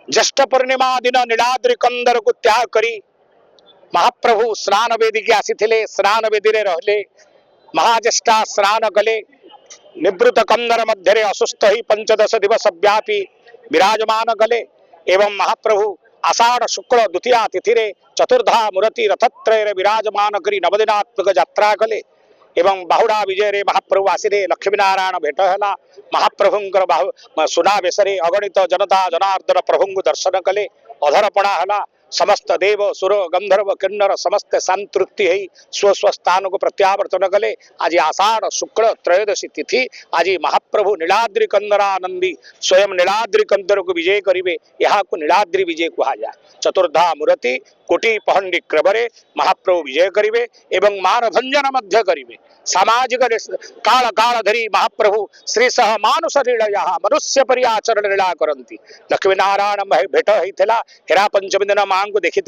ज्येष्ठ पूर्णिमा दिन नीलाद्रि कंदर को त्याग करी महाप्रभु स्नान वेदी के आसीथिले स्नान वेदी रे रहले महाज्येष्ठा स्नान कले निवृत्त कंदर मध्य असुस्थ ही 15 दिवस व्यापी विराजमान कले एवं महाप्रभु आषाढ़ शुक्ल द्वितीया तिथि रे चतुर्धा मूर्ति रथत्रय विराजमान करी नवदिनात्मक यात्रा कले एवं बाहुड़ा विजय रे महाप्रभु आसिरे लक्ष्मी नारायण भेट है महाप्रभुंकर सुनावेश अगणित जनता जनार्दन प्रभु दर्शन कले अधरपणा है समस्त देव सुर गंधर्व किन्नर समस्त शांतृप्ति स्व स्व स्थान को प्रत्यावर्तन कले। आज आषाढ़ शुक्ल त्रयोदशी तिथि आज महाप्रभु नीलाद्रि कंदरानंदी स्वयं नीलाद्रि कंदर को विजय करिवे यहाँ को नीलाद्रि विजय कहा जाए। चतुर्धा मूर्ति कोटि पहंडी क्रमरे महाप्रभु विजय करिवे एवं मान भंजन मध्य करिवे। सामाजिक काल काल धरी महाप्रभु श्री सह मानुष लीला मनुष्य परि आचरण लीला करती। लक्ष्मी नारायण भेट होता हेरा पंचमी दिन मां को देखी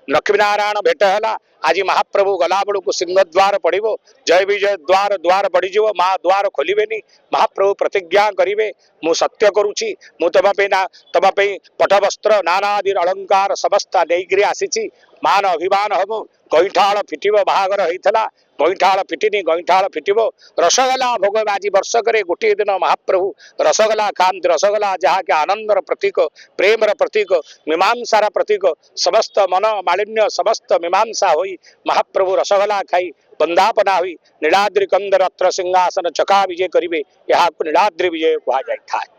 लक्ष्मी नारायण भेट है। आज महाप्रभु गला बड़ू को सिंह द्वार पड़ो जय विजय द्वार द्वार बढ़ीज माँ द्वार खोलिबेनी महाप्रभु प्रतिज्ञा करिवे मु सत्य करुची मु तम पटवस्त्र नानादि अलंकार समस्त नहीं आसी मान अभिमान हम गईठाल फिटिब बाहागर होता गईठाल फिटिनी गईठाल फिटिब रसगोला भोग आज वर्षक गोटे दिन महाप्रभु रसगोला खाती रसगोला जहाँ के आनंदर प्रतीक प्रेमर प्रतीक मीमांसार प्रतीक समस्त मन मालिन्य समस्त मीमांसा होई महाप्रभु रसगोला खाई वंदापना हुई नीलाद्रि कंदर रत्र सिंहासन चका विजय करिवे यहाँ नीलाद्रि विजय कहा जाए।